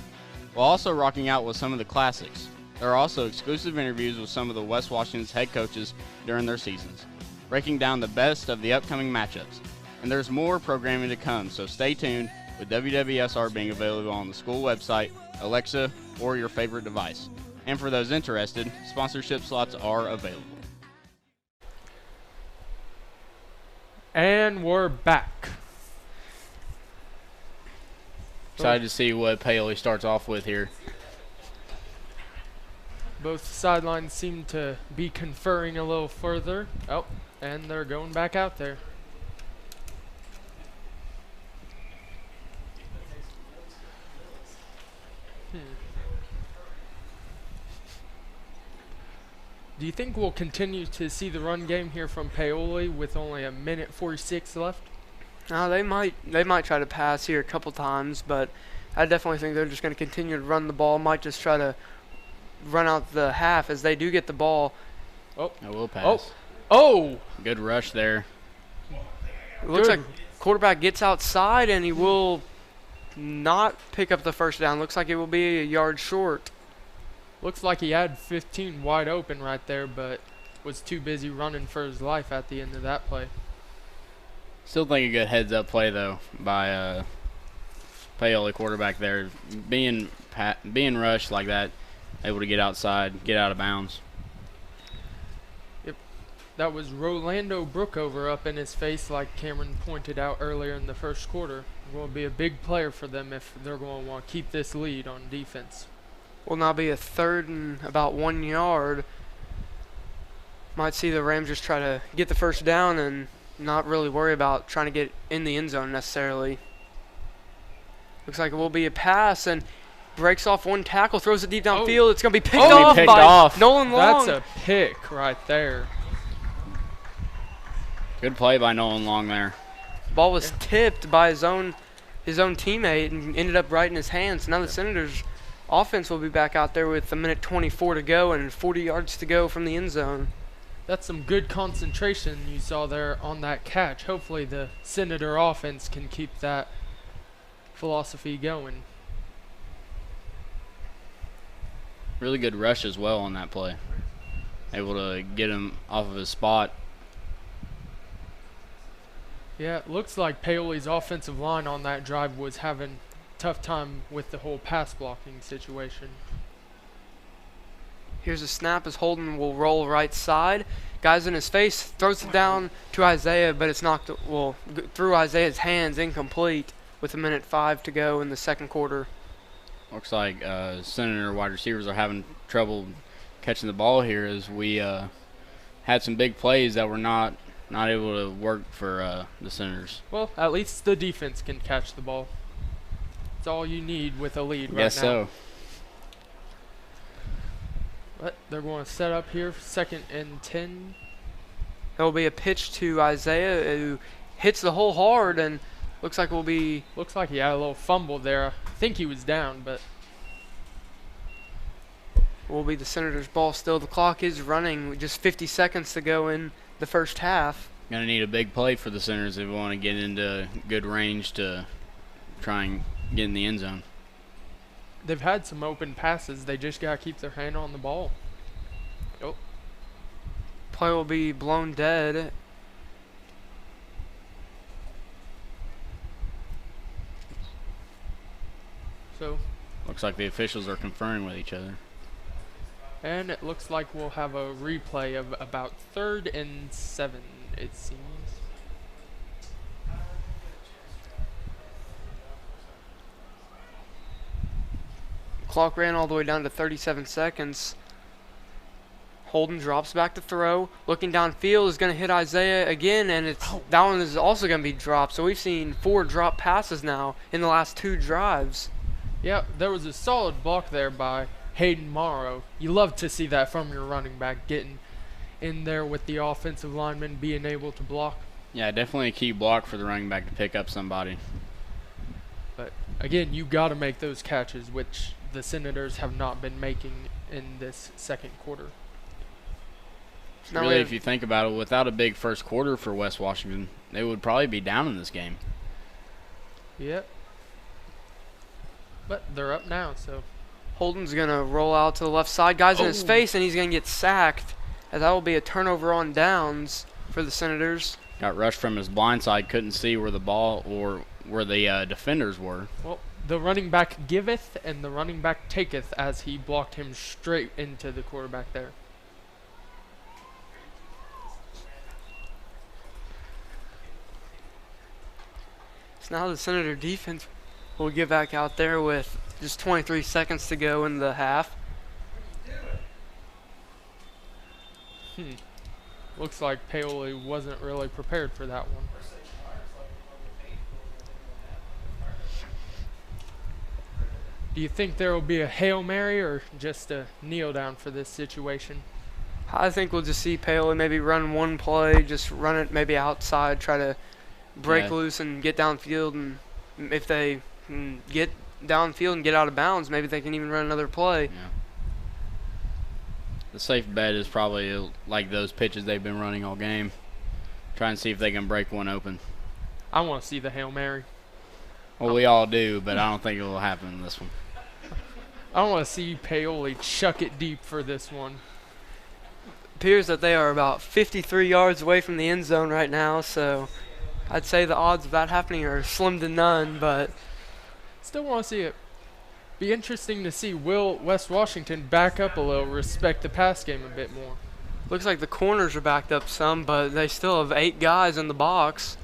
Speaker 3: while also rocking out with some of the classics. There are also exclusive interviews with some of the West Washington's head coaches during their seasons, breaking down the best of the upcoming matchups. And there's more programming to come, so stay tuned, with WWSR being available on the school website, Alexa, or your favorite device. And for those interested, sponsorship slots are available.
Speaker 1: And we're back.
Speaker 3: Excited to see what Paoli starts off with here.
Speaker 1: Both sidelines seem to be conferring a little further. Oh, and they're going back out there. Do you think we'll continue to see the run game here from Paoli with only a minute 46 left?
Speaker 2: They might try to pass here a couple times, but I definitely think they're just going to continue to run the ball. Might just try to run out the half as they do get the ball.
Speaker 1: Oh,
Speaker 3: I will pass.
Speaker 1: Oh!
Speaker 3: Good rush there.
Speaker 2: It looks like quarterback gets outside and he will not pick up the first down. Looks like it will be a yard short.
Speaker 1: Looks like he had 15 wide open right there, but was too busy running for his life at the end of that play.
Speaker 3: Still think a good heads-up play, though, by Paoli, quarterback there. Being rushed like that, able to get outside, get out of bounds.
Speaker 1: Yep. That was Rolando Brookover up in his face, like Cameron pointed out earlier in the first quarter. Will be a big player for them if they're going to want to keep this lead on defense.
Speaker 2: Will now be a 3rd and about 1 yard. Might see the Rams just try to get the first down and not really worry about trying to get in the end zone necessarily. Looks like it will be a pass and breaks off one tackle, throws it deep downfield. It's going to be picked off by Nolan Long.
Speaker 1: That's a pick right there.
Speaker 3: Good play by Nolan Long there.
Speaker 2: Ball was tipped by his own teammate and ended up right in his hands. Now the Senators offense will be back out there with a minute 24 to go and 40 yards to go from the end zone.
Speaker 1: That's some good concentration you saw there on that catch. Hopefully the Senator offense can keep that philosophy going.
Speaker 3: Really good rush as well on that play. Able to get him off of his spot.
Speaker 1: Yeah, it looks like Paoli's offensive line on that drive was having a tough time with the whole pass blocking situation.
Speaker 2: Here's a snap as Holden will roll right side. Guys in his face, throws it down to Isaiah, but it's knocked through Isaiah's hands, incomplete, with a minute 5 to go in the second quarter.
Speaker 3: Looks like Senator wide receivers are having trouble catching the ball here as we had some big plays that were not able to work for the Senators.
Speaker 1: Well, at least the defense can catch the ball. It's all you need with a lead right now.
Speaker 3: Guess so.
Speaker 1: But they're going to set up here, 2nd and 10.
Speaker 2: There will be a pitch to Isaiah who hits the hole hard and looks like
Speaker 1: Looks like he had a little fumble there. I think he was down, but
Speaker 2: will be the Senators' ball still. The clock is running with just 50 seconds to go in the first half.
Speaker 3: Gonna need a big play for the Senators if we want to get into good range to try and get in the end zone.
Speaker 1: they've had some open passes. They just got to keep their hand on the ball. Oh.
Speaker 2: Play will be blown dead.
Speaker 1: So.
Speaker 3: Looks like the officials are conferring with each other.
Speaker 1: And it looks like we'll have a replay of about 3rd and 7, it seems.
Speaker 2: Clock ran all the way down to 37 seconds. Holden drops back to throw. Looking downfield is going to hit Isaiah again, and that one is also going to be dropped. So we've seen 4 drop passes now in the last 2 drives.
Speaker 1: Yeah, there was a solid block there by Hayden Morrow. You love to see that from your running back, getting in there with the offensive lineman being able to block.
Speaker 3: Yeah, definitely a key block for the running back to pick up somebody.
Speaker 1: But again, you got to make those catches, which the Senators have not been making in this second quarter.
Speaker 2: Now
Speaker 3: Really, if you think about it, without a big first quarter for West Washington, they would probably be down in this game.
Speaker 1: Yep. But they're up now, so.
Speaker 2: Holden's going to roll out to the left side. Guy's in his
Speaker 1: Oh.
Speaker 2: face, and he's going to get sacked, as that will be a turnover on downs for the Senators.
Speaker 3: Got rushed from his blind side, couldn't see where the ball or where the defenders were.
Speaker 1: Well, the running back giveth and the running back taketh, as he blocked him straight into the quarterback there.
Speaker 2: So now the Senator defense will get back out there with just 23 seconds to go in the half.
Speaker 1: Looks like Paoli wasn't really prepared for that one. Do you think there will be a Hail Mary or just a kneel down for this situation?
Speaker 2: I think we'll just see Paoli maybe run one play, just run it maybe outside, try to break loose and get downfield. And if they can get downfield and get out of bounds, maybe they can even run another play.
Speaker 3: Yeah. The safe bet is probably like those pitches they've been running all game. Try and see if they can break one open.
Speaker 1: I want to see the Hail Mary.
Speaker 3: Well, we all do, but I don't think it will happen in this one.
Speaker 1: I want to see Paoli chuck it deep for this one.
Speaker 2: Appears that they are about 53 yards away from the end zone right now, so I'd say the odds of that happening are slim to none, but
Speaker 1: Still want to see it. Be interesting to see, will West Washington back up a little, respect the pass game a bit more?
Speaker 2: looks like the corners are backed up some, but they still have 8 guys in the box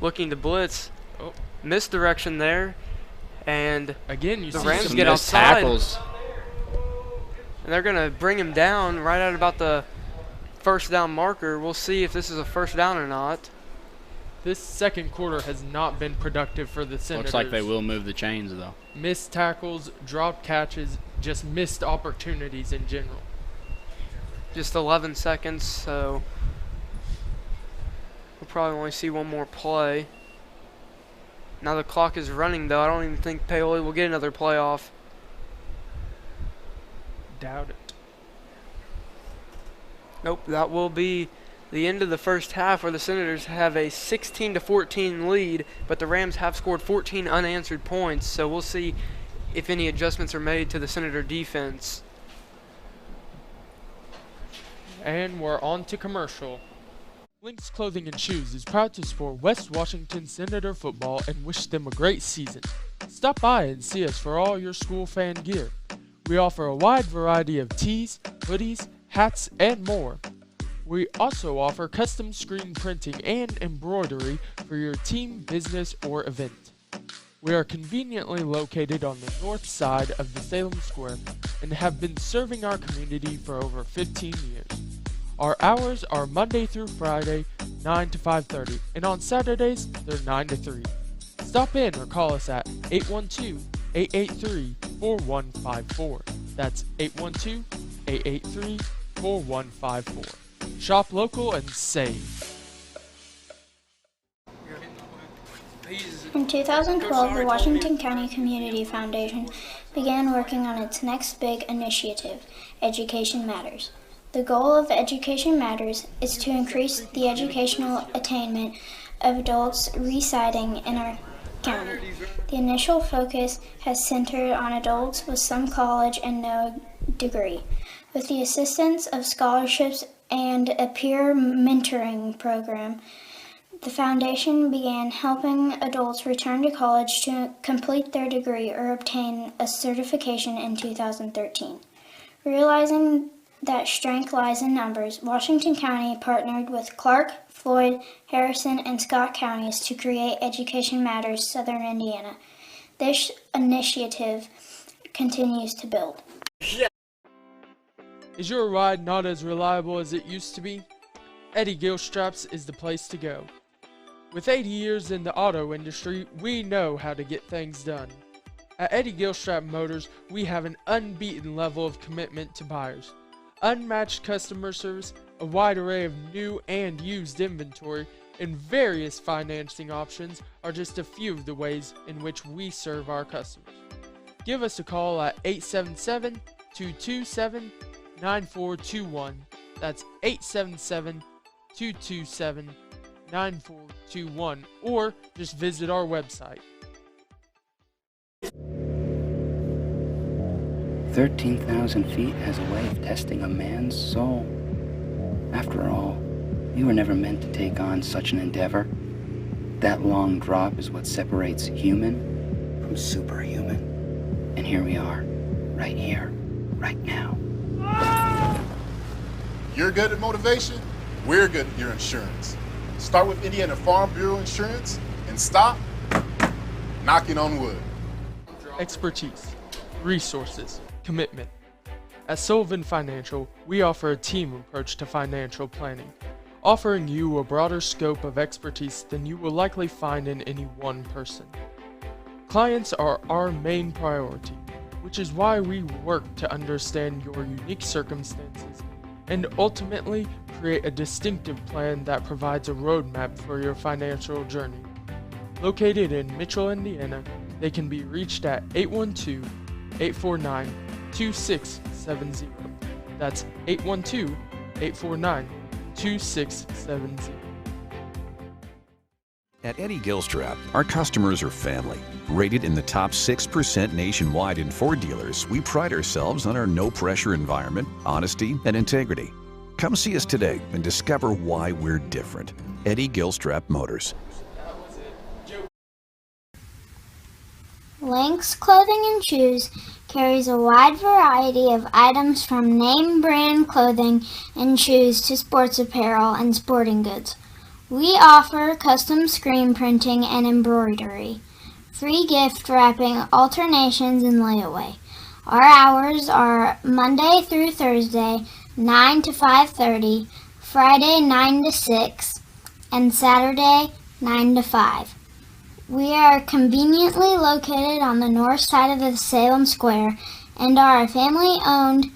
Speaker 2: looking to blitz.
Speaker 1: Oh.
Speaker 2: Misdirection there, and
Speaker 1: Again, you
Speaker 2: The
Speaker 1: see
Speaker 2: Rams
Speaker 1: some
Speaker 2: get
Speaker 3: missed
Speaker 2: outside.
Speaker 3: tackles.
Speaker 2: and they're going to bring him down right at about the first down marker. We'll see if this is a first down or not.
Speaker 1: This second quarter has not been productive for the Senators.
Speaker 3: Looks like they will move the chains, though.
Speaker 1: Missed tackles, dropped catches, just missed opportunities in general.
Speaker 2: Just 11 seconds, so we'll probably only see one more play. Now the clock is running, though. I don't even think Paoli will get another play off.
Speaker 1: Doubt it.
Speaker 2: Nope, that will be the end of the first half, where the Senators have a 16-14 lead, but the Rams have scored 14 unanswered points, so we'll see if any adjustments are made to the Senator defense.
Speaker 1: And we're on to commercial. Lynx Clothing and Shoes is proud to support West Washington Senator football and wish them a great season. Stop by and see us for all your school fan gear. We offer a wide variety of tees, hoodies, hats, and more. We also offer custom screen printing and embroidery for your team, business, or event. We are conveniently located on the north side of the Salem Square and have been serving our community for over 15 years. Our hours are Monday through Friday, 9 to 5:30, and on Saturdays, they're 9 to 3. Stop in or call us at 812-883-4154. That's 812-883-4154. Shop local and save.
Speaker 4: In 2012, the Washington County Community Foundation began working on its next big initiative, Education Matters. The goal of Education Matters is to increase the educational attainment of adults residing in our county. The initial focus has centered on adults with some college and no degree. With the assistance of scholarships and a peer mentoring program, the foundation began helping adults return to college to complete their degree or obtain a certification in 2013. Realizing that strength lies in numbers, Washington County partnered with Clark, Floyd, Harrison, and Scott counties to create Education Matters Southern Indiana. This initiative continues to build.
Speaker 1: Is your ride not as reliable as it used to be? Eddie Gilstraps is the place to go. With 80 years in the auto industry, we know how to get things done. At Eddie Gilstrap Motors, we have an unbeaten level of commitment to buyers. unmatched customer service, a wide array of new and used inventory, and various financing options are just a few of the ways in which we serve our customers. Give us a call at 877-227-9421. That's 877-227-9421, or just visit our website.
Speaker 5: 13,000 feet has a way of testing a man's soul. After all, we were never meant to take on such an endeavor. That long drop is what separates human from superhuman. And here we are, right here, right now.
Speaker 6: You're good at motivation, we're good at your insurance. Start with Indiana Farm Bureau Insurance and stop knocking on wood.
Speaker 1: Expertise, resources, commitment. At Sullivan Financial, we offer a team approach to financial planning, offering you a broader scope of expertise than you will likely find in any one person. Clients are our main priority, which is why we work to understand your unique circumstances and ultimately create a distinctive plan that provides a roadmap for your financial journey. Located in Mitchell, Indiana, they can be reached at 812-849-2670. That's 812-849-2670.
Speaker 7: At Eddie Gilstrap, our customers are family. Rated in the top 6% nationwide in Ford dealers, we pride ourselves on our no-pressure environment, honesty, and integrity. Come see us today and discover why we're different. Eddie Gilstrap Motors.
Speaker 4: Lynx Clothing and Shoes carries a wide variety of items from name brand clothing and shoes to sports apparel and sporting goods. We offer custom screen printing and embroidery, free gift wrapping, alternations, and layaway. Our hours are Monday through Thursday, 9 to 5:30, Friday 9 to 6, and Saturday 9 to 5. We are conveniently located on the north side of the Salem Square and are a family-owned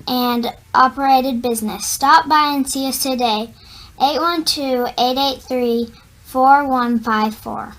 Speaker 4: and operated business. Stop by and see us today. 812-883-4154.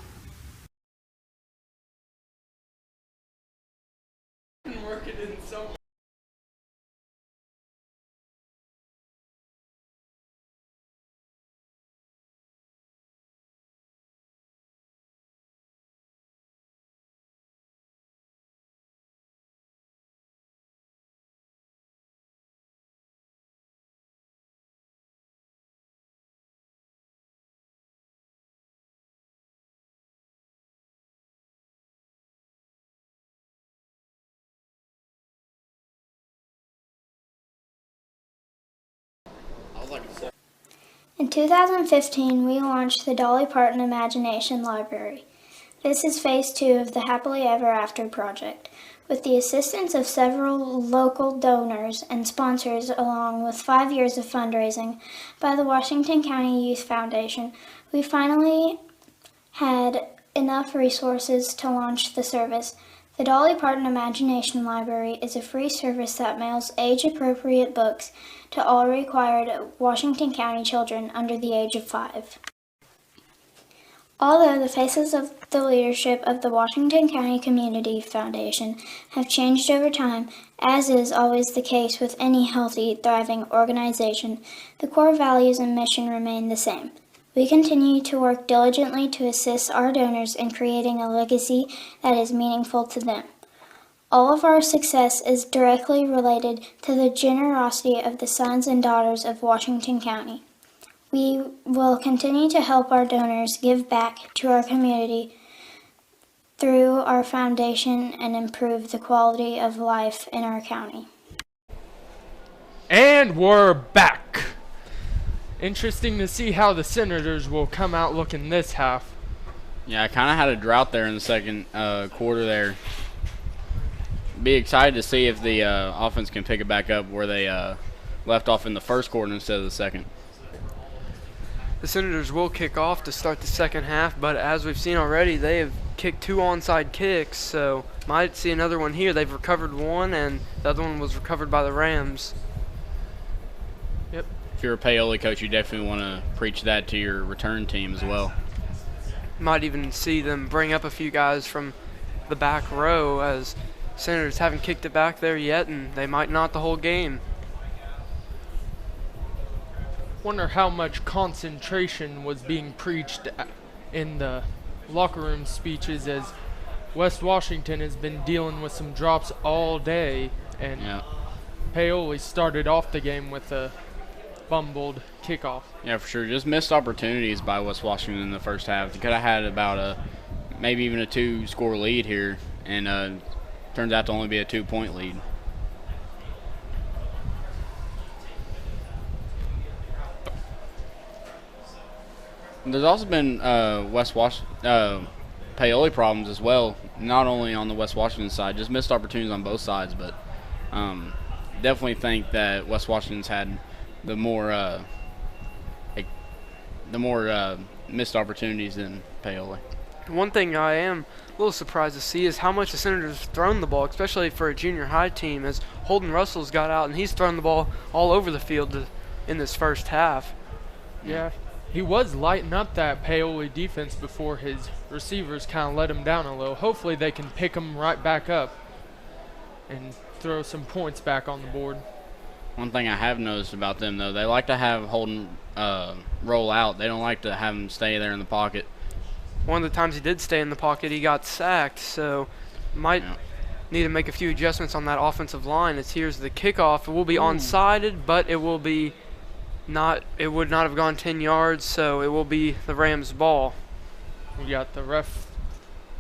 Speaker 4: In 2015, we launched the Dolly Parton Imagination Library. This is phase 2 of the Happily Ever After project. With the assistance of several local donors and sponsors, along with 5 years of fundraising by the Washington County Youth Foundation, we finally had enough resources to launch the service. The Dolly Parton Imagination Library is a free service that mails age-appropriate books to all required Washington County children under the age of 5. Although the faces of the leadership of the Washington County Community Foundation have changed over time, as is always the case with any healthy, thriving organization, the core values and mission remain the same. We continue to work diligently to assist our donors in creating a legacy that is meaningful to them. All of our success is directly related to the generosity of the sons and daughters of Washington County. We will continue to help our donors give back to our community through our foundation and improve the quality of life in our county.
Speaker 1: And we're back. Interesting to see how the Senators will come out looking this half.
Speaker 3: Yeah, I kind of had a drought there in the second quarter there. Be excited to see if the offense can pick it back up where they left off in the first quarter instead of the second.
Speaker 2: The Senators will kick off to start the second half, but as we've seen already, they have kicked 2 onside kicks, so might see another one here. They've recovered one, and the other one was recovered by the Rams.
Speaker 1: Yep.
Speaker 3: If you're a Paoli coach, you definitely want to preach that to your return team as well.
Speaker 2: Might even see them bring up a few guys from the back row, as Senators haven't kicked it back there yet, and they might not the whole game.
Speaker 1: Wonder how much concentration was being preached in the locker room speeches, as West Washington has been dealing with some drops all day, and
Speaker 3: Yeah.
Speaker 1: Paoli started off the game with a fumbled kickoff.
Speaker 3: Yeah, for sure. Just missed opportunities by West Washington in the first half. They could have had about maybe even a 2-score lead here, and turns out to only be a 2-point lead. There's also been Paoli problems as well, not only on the West Washington side, just missed opportunities on both sides, but definitely think that West Washington's had the more missed opportunities than Paoli.
Speaker 2: One thing I am a little surprised to see is how much the Senators have thrown the ball, especially for a junior high team, as Holden Russell's got out and he's thrown the ball all over the field in this first half.
Speaker 1: Yeah, he was lighting up that Paoli defense before his receivers kind of let him down a little. Hopefully they can pick him right back up and throw some points back on the board.
Speaker 3: One thing I have noticed about them, though, they like to have Holden roll out. They don't like to have him stay there in the pocket.
Speaker 2: One of the times he did stay in the pocket, he got sacked, so might need to make a few adjustments on that offensive line. As here's the kickoff. It will be onside, but it will be not. It would not have gone 10 yards, so it will be the Rams' ball.
Speaker 1: We got the ref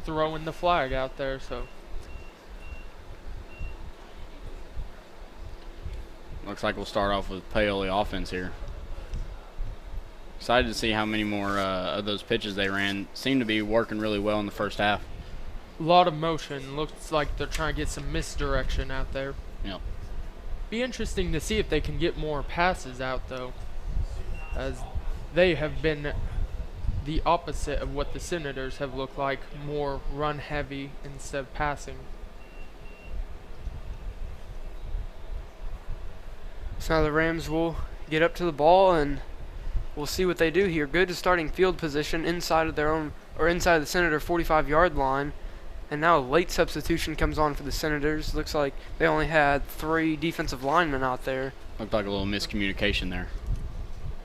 Speaker 1: throwing the flag out there, so
Speaker 3: Looks like we'll start off with Paoli offense here. Excited to see how many more of those pitches they ran. Seemed to be working really well in the first half.
Speaker 1: a lot of motion. Looks like they're trying to get some misdirection out there.
Speaker 3: Yep.
Speaker 1: Be interesting to see if they can get more passes out, though, as they have been the opposite of what the Senators have looked like, more run heavy instead of passing.
Speaker 2: So now the Rams will get up to the ball and we'll see what they do here. Good starting field position inside of their own, or inside the Senator 45-yard line. And now a late substitution comes on for the Senators. Looks like they only had 3 defensive linemen out there.
Speaker 3: Looked like a little miscommunication there.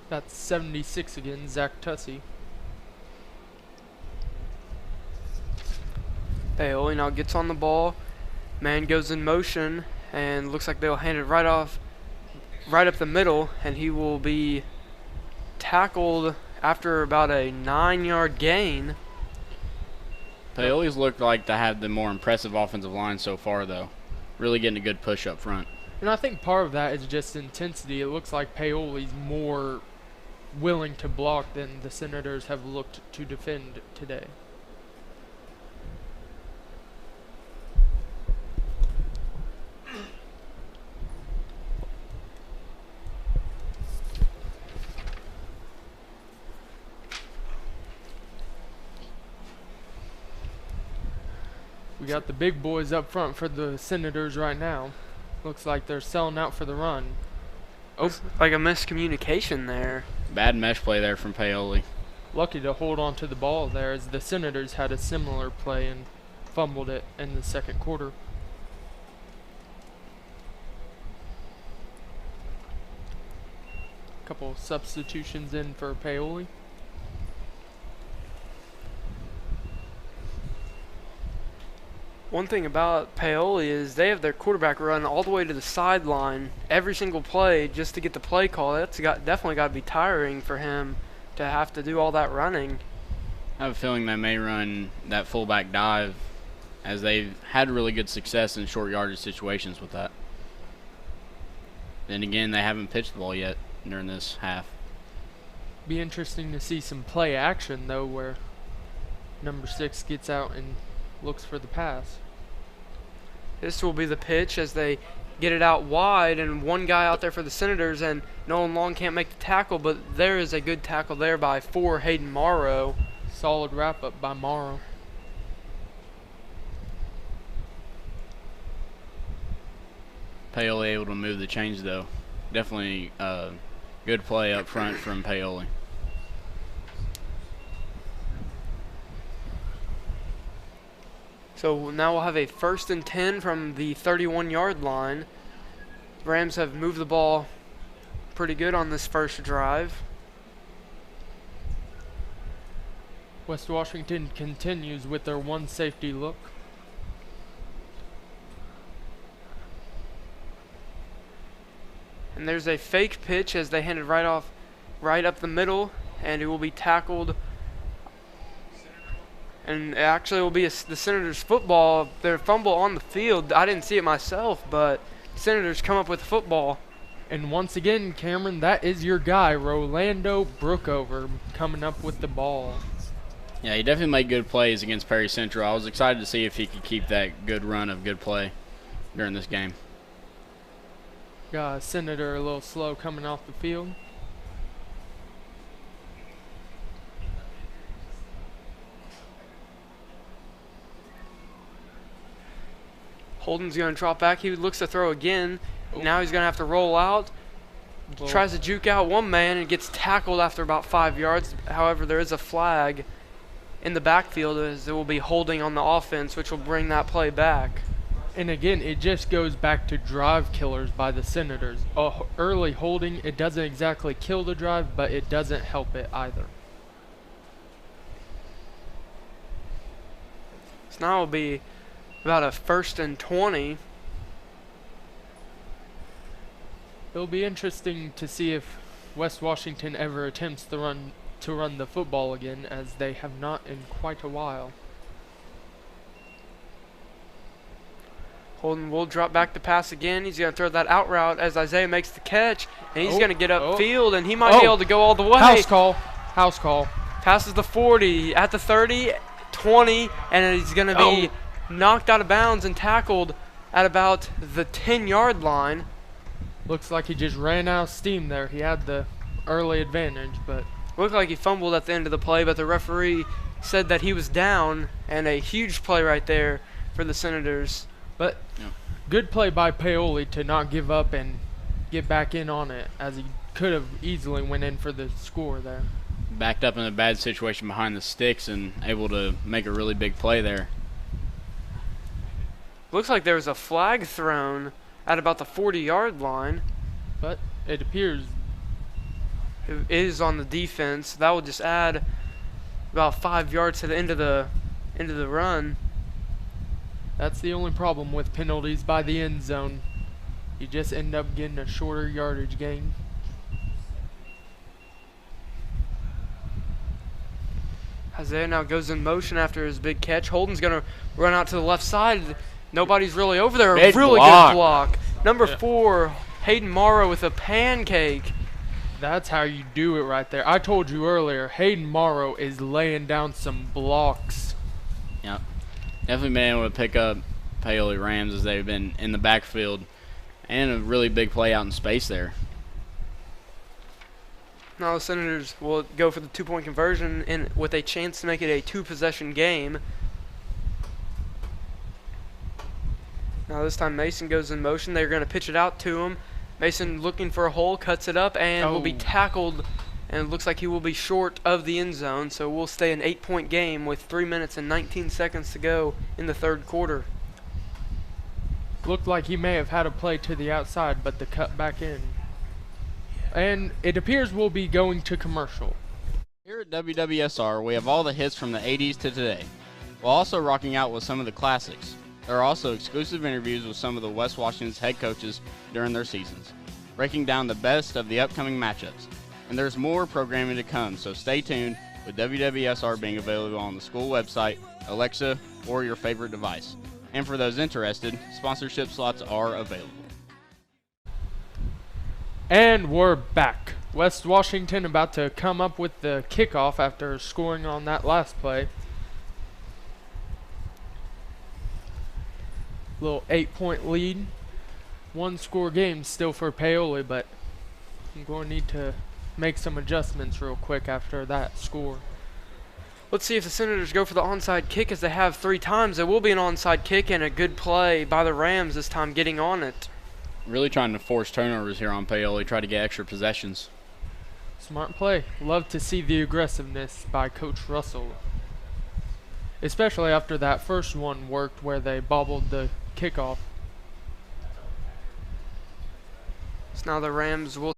Speaker 1: That's 76 again, Zach Tussey.
Speaker 2: Paoli now gets on the ball. Man goes in motion and looks like they'll hand it right up the middle, and he will be tackled after about a 9-yard gain.
Speaker 3: Paoli's looked like to have the more impressive offensive line so far, though. Really getting a good push up front.
Speaker 1: And I think part of that is just intensity. It looks like Paoli's more willing to block than the Senators have looked to defend today. We got the big boys up front for the Senators right now. Looks like they're selling out for the run.
Speaker 2: Oh, like a miscommunication there.
Speaker 3: Bad mesh play there from Paoli.
Speaker 1: Lucky to hold on to the ball there, as the Senators had a similar play and fumbled it in the second quarter. Couple substitutions in for Paoli.
Speaker 2: One thing about Paoli is they have their quarterback run all the way to the sideline every single play just to get the play call. That's definitely got to be tiring for him to have to do all that running.
Speaker 3: I have a feeling they may run that fullback dive, as they've had really good success in short yardage situations with that. Then again, they haven't pitched the ball yet during this half.
Speaker 1: Be interesting to see some play action, though, where number 6 gets out and looks for the pass.
Speaker 2: This will be the pitch as they get it out wide, and one guy out there for the Senators, and Nolan Long can't make the tackle, but there is a good tackle there by Hayden Morrow.
Speaker 1: Solid wrap up by Morrow.
Speaker 3: Paoli able to move the chains, though. Definitely Good play up front from Paoli.
Speaker 2: So now we'll have a 1st and 10 from the 31-yard line. Rams have moved the ball pretty good on this first drive.
Speaker 1: West Washington continues with their one safety look.
Speaker 2: And there's a fake pitch as they hand it right up the middle, and it will be tackled. And it actually will be the Senators football. Their fumble on the field. I didn't see it myself, but Senators come up with the football.
Speaker 1: And once again, Cameron, that is your guy, Rolando Brookover, coming up with the ball.
Speaker 3: Yeah, he definitely made good plays against Perry Central. I was excited to see if he could keep that good run of good play during this game.
Speaker 1: Got Senator a little slow coming off the field.
Speaker 2: Holden's going to drop back. He looks to throw again. Now he's going to have to roll out. Tries to juke out one man and gets tackled after about 5 yards. However, there is a flag in the backfield as it will be holding on the offense, which will bring that play back.
Speaker 1: And again, it just goes back to drive killers by the Senators. Early holding, it doesn't exactly kill the drive, but it doesn't help it either.
Speaker 2: So now it will be about a 1st and 20.
Speaker 1: It'll be interesting to see if West Washington ever attempts to run the football again, as they have not in quite a while.
Speaker 2: Holden will drop back to pass again. He's going to throw that out route as Isaiah makes the catch, and he's going to get upfield, and he might be able to go all the way.
Speaker 1: House call. House call.
Speaker 2: Passes the 40, at the 30, 20, and he's going to be knocked out of bounds and tackled at about the 10-yard line.
Speaker 1: Looks like he just ran out of steam there. He had the early advantage, but
Speaker 2: Looked like he fumbled at the end of the play, but the referee said that he was down, and a huge play right there for the Senators.
Speaker 1: But good play by Paoli to not give up and get back in on it, as he could have easily went in for the score there.
Speaker 3: Backed up in a bad situation behind the sticks and able to make a really big play there.
Speaker 2: Looks like there was a flag thrown at about the 40-yard line.
Speaker 1: But it appears
Speaker 2: It is on the defense. That will just add about 5 yards to the end of the run.
Speaker 1: that's the only problem with penalties by the end zone. You just end up getting a shorter yardage gain.
Speaker 2: Isaiah now goes in motion after his big catch. Holden's going to run out to the left side. Nobody's really over there.
Speaker 3: Big
Speaker 2: Really
Speaker 3: block.
Speaker 2: good block. Number 4, Hayden Morrow with a pancake.
Speaker 1: That's how you do it right there. I told you earlier, Hayden Morrow is laying down some blocks.
Speaker 3: Yep. Definitely been able to pick up Paoli Rams as they've been in the backfield, and a really big play out in space there.
Speaker 2: Now the Senators will go for the 2-point conversion with a chance to make it a 2-possession game. Now this time Mason goes in motion. They're going to pitch it out to him. Mason looking for a hole, cuts it up, and will be tackled. And it looks like he will be short of the end zone. So we'll stay an 8-point game with 3 minutes and 19 seconds to go in the third quarter.
Speaker 1: Looked like he may have had a play to the outside, but the cut back in. And it appears we'll be going to commercial.
Speaker 3: Here at WWSR, we have all the hits from the 80s to today, while also rocking out with some of the classics. There are also exclusive interviews with some of the West Washington's head coaches during their seasons, breaking down the best of the upcoming matchups. And there's more programming to come, so stay tuned, with WWSR being available on the school website, Alexa, or your favorite device. And for those interested, sponsorship slots are available.
Speaker 1: And we're back. West Washington about to come up with the kickoff after scoring on that last play. Little 8-point lead. 1-score game still for Paoli, but I'm going to need to make some adjustments real quick after that score.
Speaker 2: Let's see if the Senators go for the onside kick, as they have 3 times. There will be an onside kick and a good play by the Rams this time getting on it.
Speaker 3: Really trying to force turnovers here on Paoli, try to get extra possessions.
Speaker 1: Smart play. Love to see the aggressiveness by Coach Russell. Especially after that first one worked where they bobbled the kickoff.
Speaker 2: So now the Rams will